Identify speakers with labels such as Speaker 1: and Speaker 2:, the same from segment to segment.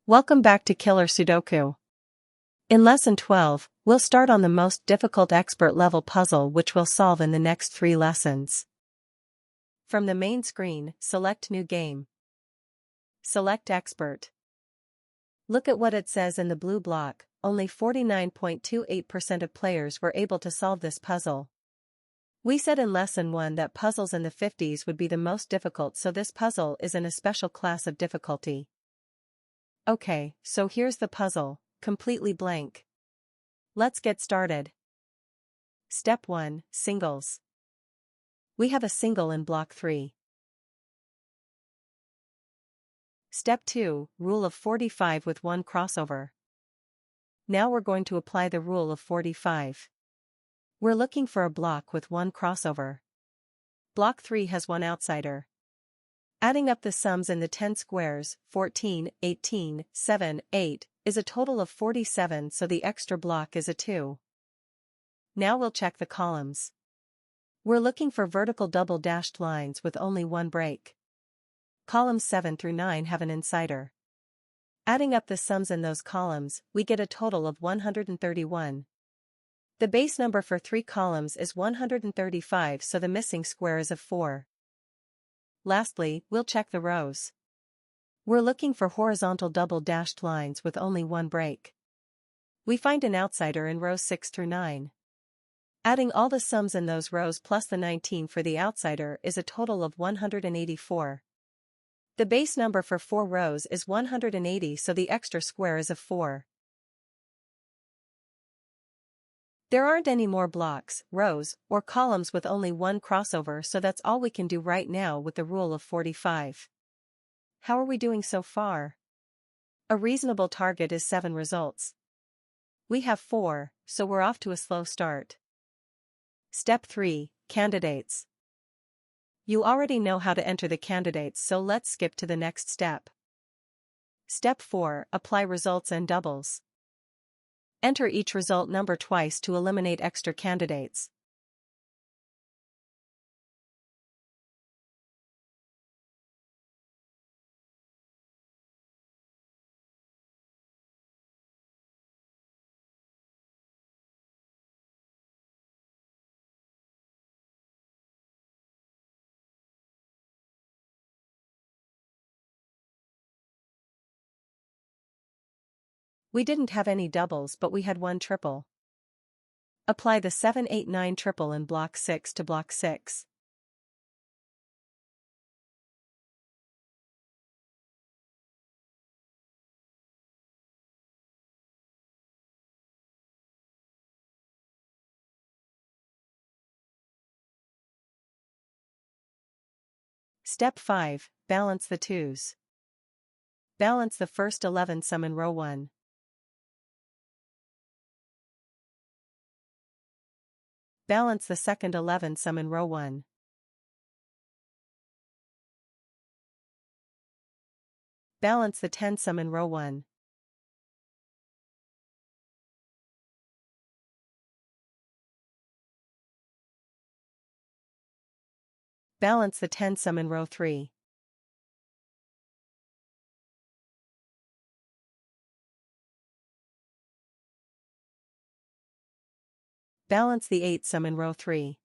Speaker 1: Welcome back to Killer Sudoku. In Lesson 12, we'll start on the most difficult expert-level puzzle which we'll solve in the next 3 lessons. From the main screen, select New Game. Select Expert. Look at what it says in the blue block, only 49.28% of players were able to solve this puzzle. We said in Lesson 1 that puzzles in the 50s would be the most difficult, so this puzzle is in a special class of difficulty. Okay, so here's the puzzle, completely blank. Let's get started. Step 1, Singles. We have a single in block 3. Step 2, Rule of 45 with 1 crossover. Now we're going to apply the Rule of 45. We're looking for a block with 1 crossover. Block 3 has 1 outsider. Adding up the sums in the 10 squares, 14, 18, 7, 8, is a total of 47, so the extra block is a 2. Now we'll check the columns. We're looking for vertical double-dashed lines with only 1 break. Columns 7 through 9 have an insider. Adding up the sums in those columns, we get a total of 131. The base number for 3 columns is 135, so the missing square is a 4. Lastly, we'll check the rows. We're looking for horizontal double-dashed lines with only 1 break. We find an outsider in rows 6 through 9. Adding all the sums in those rows plus the 19 for the outsider is a total of 184. The base number for 4 rows is 180, so the extra square is a 4. There aren't any more blocks, rows, or columns with only 1 crossover, so that's all we can do right now with the Rule of 45. How are we doing so far? A reasonable target is 7 results. We have 4, so we're off to a slow start. Step 3, Candidates. You already know how to enter the candidates, so let's skip to the next step. Step 4, Apply results and doubles. Enter each result number twice to eliminate extra candidates. We didn't have any doubles, but we had 1 triple. Apply the 7, 8, 9 triple in block 6 to block 6. Step 5, Balance the 2s. Balance the first 11 sum in row 1. Balance the second 11 sum in row 1. Balance the 10 sum in row 1. Balance the 10 sum in row 3. Balance the 8 sum in row 3.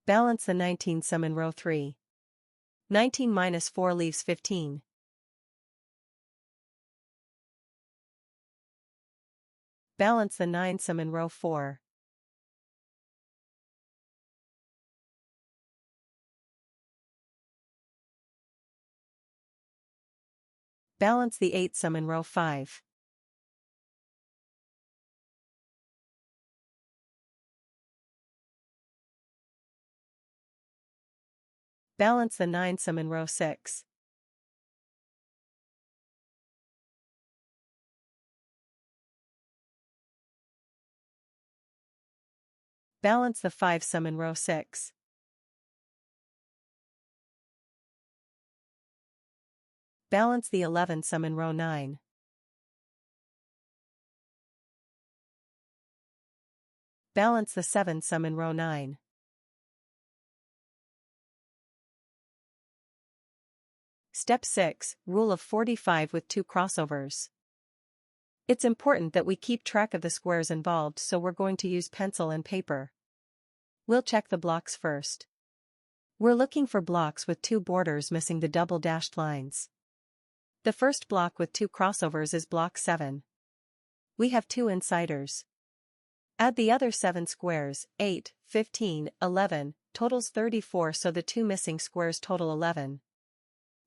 Speaker 1: Balance the 19 sum in row 3. 19 minus 4 leaves 15. Balance the 9 sum in row 4. Balance the 8 sum in row 5. Balance the 9 sum in row 6. Balance the 5 sum in row 6. Balance the 11 sum in row 9. Balance the 7 sum in row 9. Step 6, Rule of 45 with 2 crossovers. It's important that we keep track of the squares involved, so we're going to use pencil and paper. We'll check the blocks first. We're looking for blocks with 2 borders missing the double dashed lines. The first block with 2 crossovers is block 7. We have 2 insiders. Add the other 7 squares, 8, 15, 11, totals 34, so the 2 missing squares total 11.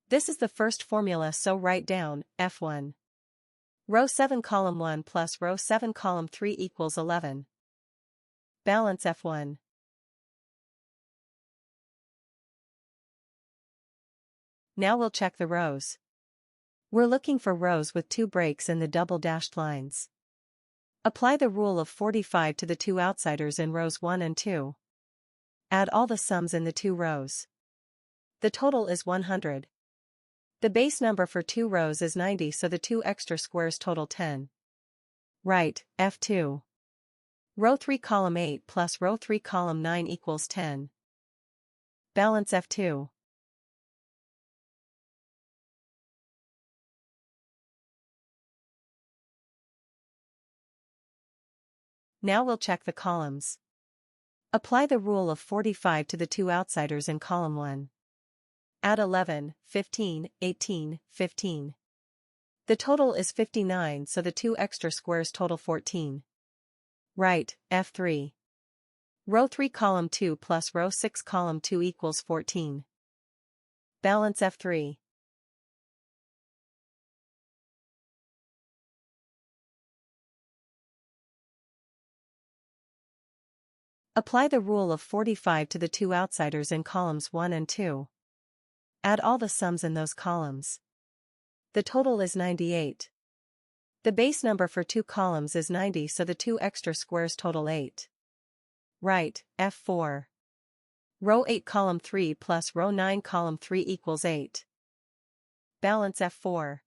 Speaker 1: This is the first formula, so write down, F1. Row 7 column 1 plus row 7 column 3 equals 11. Balance F1. Now we'll check the rows. We're looking for rows with 2 breaks in the double dashed lines. Apply the rule of 45 to the 2 outsiders in rows 1 and 2. Add all the sums in the 2 rows. The total is 100. The base number for 2 rows is 90, so the 2 extra squares total 10. Write, F2. Row 3 column 8 plus row 3 column 9 equals 10. Balance F2. Now we'll check the columns. Apply the rule of 45 to the 2 outsiders in column 1. Add 11, 15, 18, 15. The total is 59, so the 2 extra squares total 14. Write, F3. Row 3 column 2 plus row 6 column 2 equals 14. Balance F3. Apply the rule of 45 to the 2 outsiders in columns 1 and 2. Add all the sums in those columns. The total is 98. The base number for 2 columns is 90, so the 2 extra squares total 8. Write, F4. Row 8 column 3 plus row 9 column 3 equals 8. Balance F4.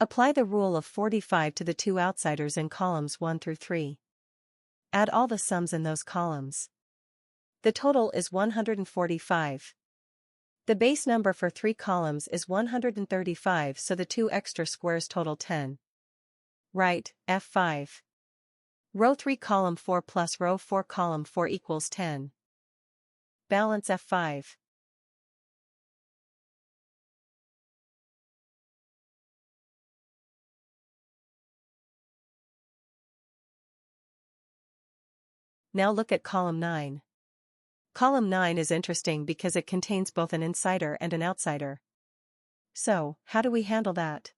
Speaker 1: Apply the rule of 45 to the 2 outsiders in columns 1 through 3. Add all the sums in those columns. The total is 145. The base number for 3 columns is 135, so the 2 extra squares total 10. Write, F5. Row 3 column 4 plus row 4 column 4 equals 10. Balance F5. Now look at column 9. Column 9 is interesting because it contains both an insider and an outsider. So, how do we handle that?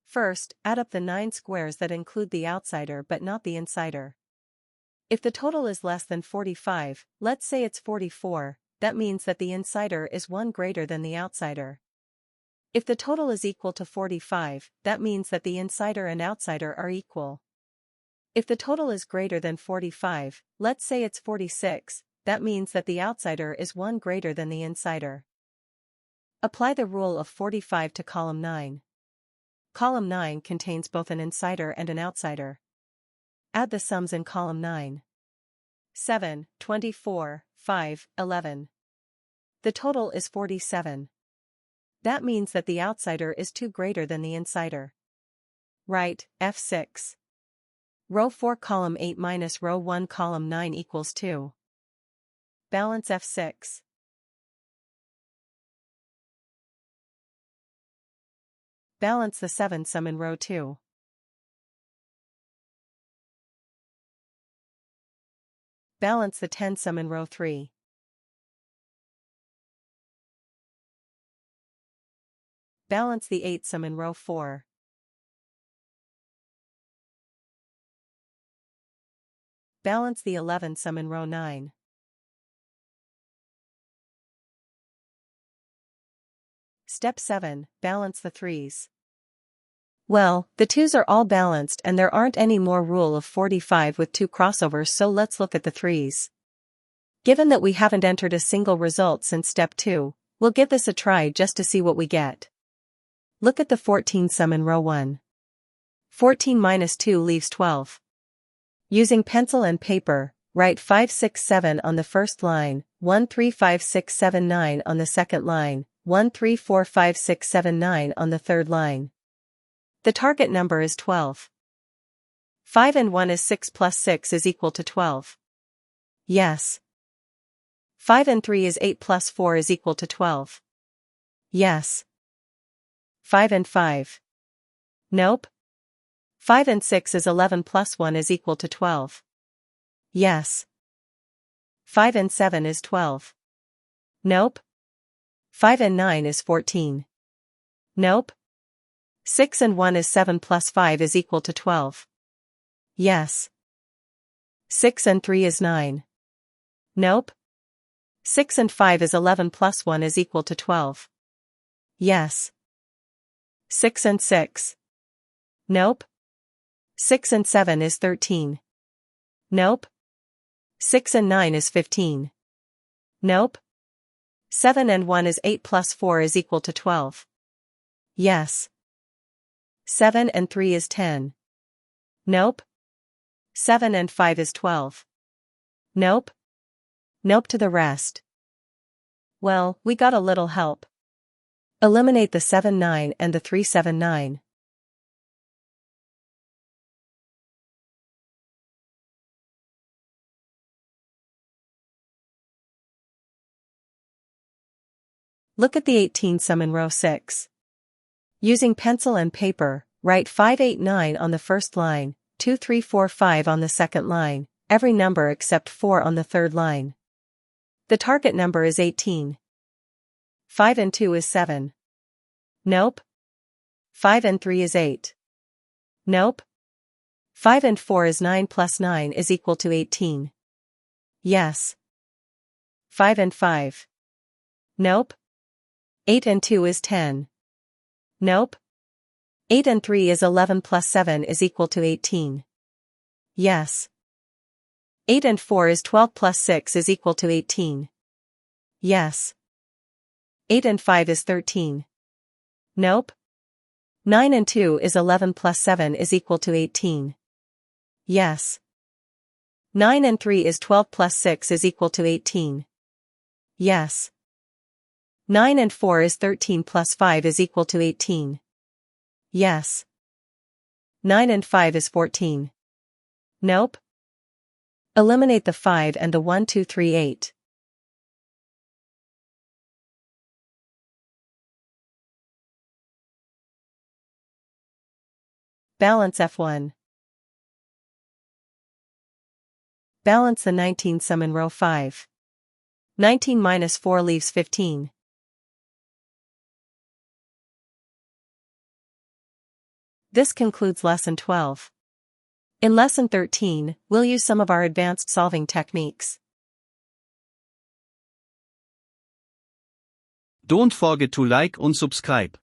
Speaker 1: First, add up the 9 squares that include the outsider but not the insider. If the total is less than 45, let's say it's 44, that means that the insider is 1 greater than the outsider. If the total is equal to 45, that means that the insider and outsider are equal. If the total is greater than 45, let's say it's 46, that means that the outsider is 1 greater than the insider. Apply the rule of 45 to column 9. Column 9 contains both an insider and an outsider. Add the sums in column 9. 7, 24, 5, 11. The total is 47. That means that the outsider is 2 greater than the insider. Write, F6. Row 4 column 8 minus row 1 column 9 equals 2. Balance F6. Balance the 7 sum in row 2. Balance the 10 sum in row 3. Balance the 8 sum in row 4. Balance the 11 sum in row 9. Step 7, balance the 3s. Well, the 2s are all balanced and there aren't any more rule of 45 with 2 crossovers, so let's look at the 3s. Given that we haven't entered a single result since step 2, we'll give this a try just to see what we get. Look at the 14 sum in row 1. 14 minus 2 leaves 12. Using pencil and paper, write 5 6 7 on the first line, 1 3 5 6 7 9 on the second line, 1 3 4 5 6 7 9 on the third line. The target number is 12. 5 and 1 is 6 plus 6 is equal to 12. Yes. 5 and 3 is 8 plus 4 is equal to 12. Yes. 5 and 5. Nope. 5 and 6 is 11 plus 1 is equal to 12. Yes. 5 and 7 is 12. Nope. 5 and 9 is 14. Nope. 6 and 1 is 7 plus 5 is equal to 12. Yes. 6 and 3 is 9. Nope. 6 and 5 is 11 plus 1 is equal to 12. Yes. 6 and 6. Nope. 6 and 7 is 13. Nope. 6 and 9 is 15. Nope. 7 and 1 is 8 plus 4 is equal to 12. Yes. 7 and 3 is 10. Nope. 7 and 5 is 12. Nope. Nope to the rest. Well, we got a little help. Eliminate the 7 9 and the 3 7 9. Look at the 18 sum in row 6. Using pencil and paper, write 5 8 9 on the first line, 2 3 4 5 on the second line, every number except 4 on the third line. The target number is 18. 5 and 2 is 7. Nope. 5 and 3 is 8. Nope. 5 and 4 is 9 plus 9 is equal to 18. Yes. 5 and 5. Nope. 8 and 2 is 10. Nope. 8 and 3 is 11 plus 7 is equal to 18. Yes. 8 and 4 is 12 plus 6 is equal to 18. Yes. 8 and 5 is 13. Nope. 9 and 2 is 11 plus 7 is equal to 18. Yes. 9 and 3 is 12 plus 6 is equal to 18. Yes. 9 and 4 is 13 plus 5 is equal to 18. Yes. 9 and 5 is 14. Nope. Eliminate the 5 and the 1 2 3 8. Balance F1. Balance the 19 sum in row 5. 19 minus 4 leaves 15. This concludes Lesson 12. In Lesson 13, we'll use some of our advanced solving techniques.
Speaker 2: Don't forget to like and subscribe.